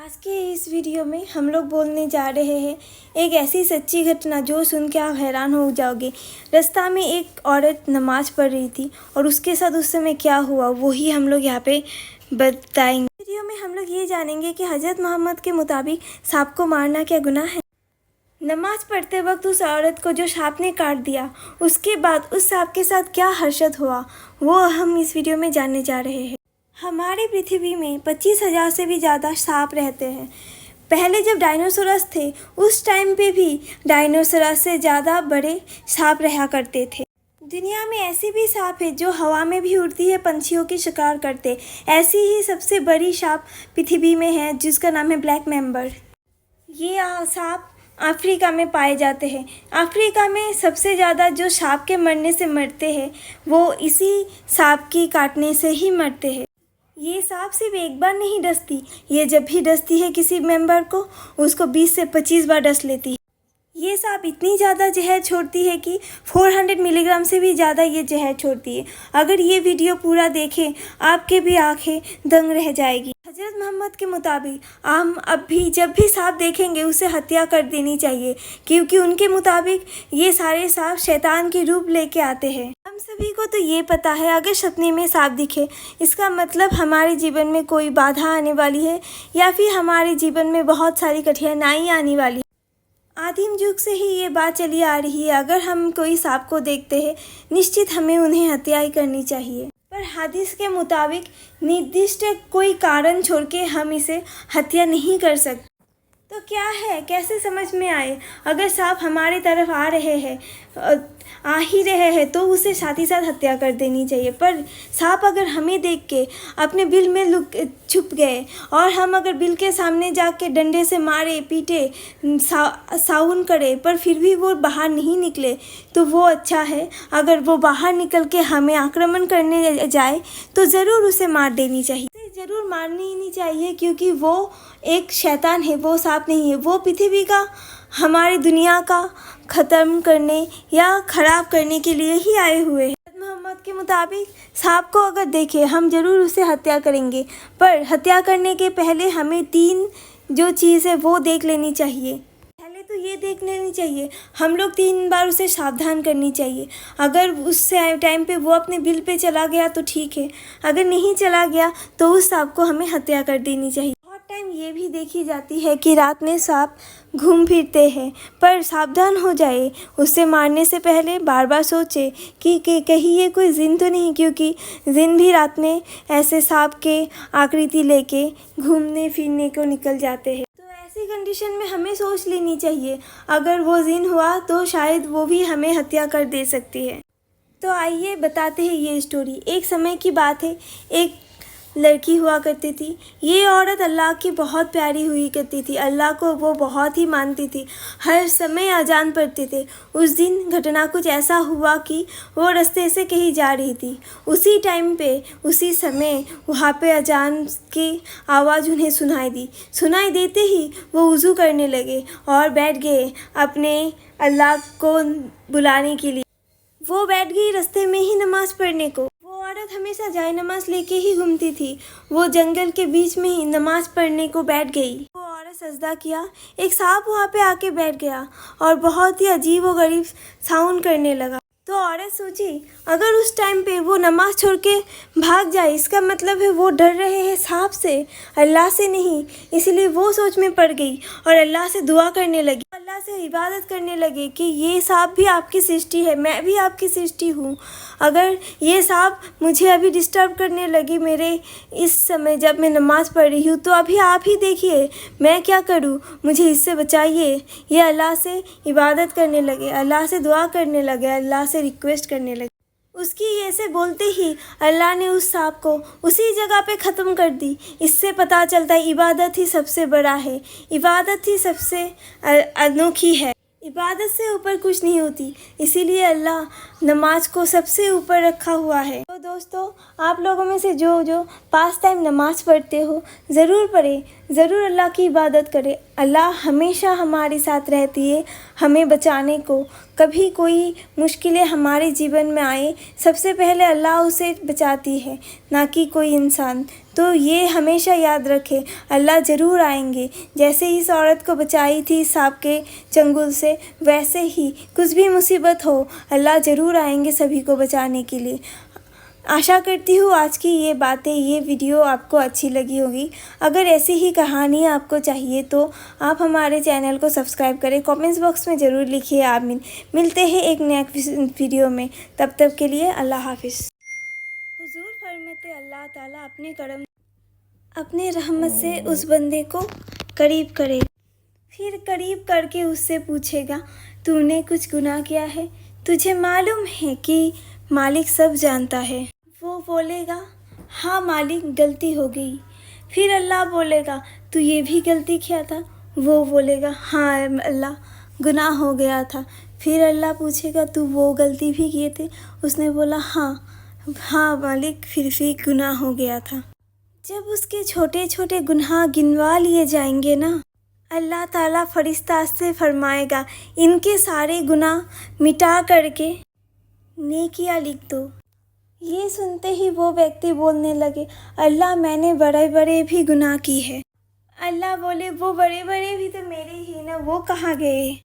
आज के इस वीडियो में हम लोग बोलने जा रहे हैं एक ऐसी सच्ची घटना जो सुन के आप हैरान हो जाओगे। रास्ता में एक औरत नमाज पढ़ रही थी और उसके साथ उस समय क्या हुआ वही हम लोग यहाँ पे बताएंगे। वीडियो में हम लोग ये जानेंगे कि हज़रत मोहम्मद के मुताबिक सांप को मारना क्या गुनाह है। नमाज पढ़ते वक्त उस औरत को जो सांप ने काट दिया, उसके बाद उस सांप के साथ क्या हर्षद हुआ वो हम इस वीडियो में जानने जा रहे हैं। हमारी पृथ्वी में 25,000 से भी ज़्यादा सांप रहते हैं। पहले जब डायनासोरस थे उस टाइम पे भी डायनासोरस से ज़्यादा बड़े सांप रहा करते थे। दुनिया में ऐसी भी सांप है जो हवा में भी उड़ती है, पंछियों की शिकार करते। ऐसी ही सबसे बड़ी सांप पृथ्वी में है जिसका नाम है ब्लैक मेंबर। ये सांप अफ्रीका में पाए जाते हैं। अफ्रीका में सबसे ज़्यादा जो सांप के मरने से मरते हैं वो इसी सांप की काटने से ही मरते हैं। ये सांप सिर्फ एक बार नहीं डसती, ये जब भी डसती है किसी मेंबर को उसको 20 से 25 बार डस लेती है। ये सांप इतनी ज़्यादा जहर छोड़ती है कि 400 मिलीग्राम से भी ज़्यादा ये जहर छोड़ती है। अगर ये वीडियो पूरा देखें आपके भी आंखें दंग रह जाएगी। हज़रत मोहम्मद के मुताबिक हम अब भी जब भी सांप देखेंगे उसे हत्या कर देनी चाहिए, क्योंकि उनके मुताबिक ये सारे सांप शैतान के रूप लेके आते हैं। हम सभी को तो ये पता है अगर सपने में सांप दिखे इसका मतलब हमारे जीवन में कोई बाधा आने वाली है या फिर हमारे जीवन में बहुत सारी कठिनाई आने वाली है। आदिम युग से ही ये बात चली आ रही है, अगर हम कोई सांप को देखते हैं निश्चित हमें उन्हें हत्या ही करनी चाहिए। पर हदीस के मुताबिक निर्दिष्ट कोई कारण छोड़ के हम इसे हत्या नहीं कर सकते। तो क्या है, कैसे समझ में आए? अगर सांप हमारे तरफ आ रहे हैं, आ ही रहे हैं तो उसे साथ ही साथ हत्या कर देनी चाहिए। पर सांप अगर हमें देख के अपने बिल में छुप गए और हम अगर बिल के सामने जाके डंडे से मारे पीटे साउन करे पर फिर भी वो बाहर नहीं निकले तो वो अच्छा है। अगर वो बाहर निकल के हमें आक्रमण करने जाए तो ज़रूर उसे मार देनी चाहिए, ज़रूर मारनी ही नहीं चाहिए, क्योंकि वो एक शैतान है, वो सांप नहीं है। वो पृथ्वी का, हमारी दुनिया का ख़त्म करने या ख़राब करने के लिए ही आए हुए हैं। मोहम्मद के मुताबिक सांप को अगर देखें हम ज़रूर उसे हत्या करेंगे, पर हत्या करने के पहले हमें 3 जो चीज़ है वो देख लेनी चाहिए। पहले तो ये देख लेनी चाहिए हम लोग 3 बार उसे सावधान करनी चाहिए। अगर उस टाइम पे वो अपने बिल पे चला गया तो ठीक है, अगर नहीं चला गया तो उस सांप को हमें हत्या कर देनी चाहिए। टाइम ये भी देखी जाती है कि रात में सांप घूम फिरते हैं, पर सावधान हो जाए। उसे मारने से पहले बार बार सोचे कि कहीं ये कोई जिन तो नहीं, क्योंकि जिन भी रात में ऐसे सांप के आकृति लेके घूमने फिरने को निकल जाते हैं। तो ऐसी कंडीशन में हमें सोच लेनी चाहिए अगर वो जिन हुआ तो शायद वो भी हमें हत्या कर दे सकती है। तो आइए बताते हैं ये स्टोरी। एक समय की बात है, एक लड़की हुआ करती थी। ये औरत अल्लाह की बहुत प्यारी हुई करती थी, अल्लाह को वो बहुत ही मानती थी, हर समय अजान पढ़ते थे। उस दिन घटना कुछ ऐसा हुआ कि वो रास्ते से कहीं जा रही थी। उसी टाइम पे उसी समय वहाँ पे अजान की आवाज़ उन्हें सुनाई देते ही वो वज़ू करने लगे और बैठ गए अपने अल्लाह को बुलाने के लिए। वो बैठ गई रास्ते में ही नमाज़ पढ़ने को। औरत हमेशा जाए नमाज लेके ही घूमती थी। वो जंगल के बीच में ही नमाज पढ़ने को बैठ गई। वो औरत सजदा किया, एक सांप वहाँ पे आके बैठ गया और बहुत ही अजीब व गरीब साउंड करने लगा। तो औरत सोची अगर उस टाइम पे वो नमाज छोड़ के भाग जाए इसका मतलब है वो डर रहे हैं सांप से, अल्लाह से नहीं। इसलिए वो सोच में पड़ गई और अल्लाह से दुआ करने लगी, अल्लाह से इबादत करने लगे कि ये सांप भी आपकी सृष्टि है, मैं भी आपकी सृष्टि हूँ। अगर ये सांप मुझे अभी डिस्टर्ब करने लगी मेरे इस समय जब मैं नमाज़ पढ़ रही हूँ तो अभी आप ही देखिए मैं क्या करूँ, मुझे इससे बचाइए। ये अल्लाह से इबादत करने लगे, अल्लाह से दुआ करने लगे, अल्लाह से रिक्वेस्ट करने लगे। उसकी ऐसे बोलते ही अल्लाह ने उस सांप को उसी जगह पे ख़त्म कर दी। इससे पता चलता है इबादत ही सबसे बड़ा है, इबादत ही सबसे अनोखी है, इबादत से ऊपर कुछ नहीं होती। इसीलिए अल्लाह नमाज को सबसे ऊपर रखा हुआ है। तो दोस्तों आप लोगों में से जो पास टाइम नमाज पढ़ते हो ज़रूर पढ़ें, ज़रूर अल्लाह की इबादत करें। अल्लाह हमेशा हमारे साथ रहती है हमें बचाने को। कभी कोई मुश्किलें हमारे जीवन में आए, सबसे पहले अल्लाह उसे बचाती है, ना कि कोई इंसान। तो ये हमेशा याद रखें, अल्लाह ज़रूर आएंगे। जैसे इस औरत को बचाई थी सांप के चंगुल से, वैसे ही कुछ भी मुसीबत हो अल्लाह ज़रूर आएंगे सभी को बचाने के लिए। आशा करती हूँ आज की ये बातें, ये वीडियो आपको अच्छी लगी होगी। अगर ऐसी ही कहानी आपको चाहिए तो आप हमारे चैनल को सब्सक्राइब करें। कमेंट्स बॉक्स में ज़रूर लिखिए आमीन। मिलते हैं एक नया वीडियो में, तब तक के लिए अल्लाह हाफिज़। हुजूर फरमाते अल्लाह ताला अपने रहमत से उस बंदे को करीब करे, फिर करीब करके उससे पूछेगा तूने कुछ गुनाह किया है? तुझे मालूम है कि मालिक सब जानता है। वो बोलेगा हाँ मालिक, गलती हो गई। फिर अल्लाह बोलेगा तू ये भी गलती किया था? वो बोलेगा हाँ अल्लाह, गुनाह हो गया था। फिर अल्लाह पूछेगा तू वो गलती भी किए थे? उसने बोला हाँ मालिक, फिर भी गुनाह हो गया था। जब उसके छोटे छोटे गुनाह गिनवा लिए जाएंगे ना, अल्लाह ताला फरिश्ता से फरमाएगा इनके सारे गुनाह मिटा करके नेकियां लिख दो। ये सुनते ही वो व्यक्ति बोलने लगे अल्लाह, मैंने बड़े बड़े भी गुनाह की है। अल्लाह बोले वो बड़े बड़े भी तो मेरे ही ना, वो कहाँ गए?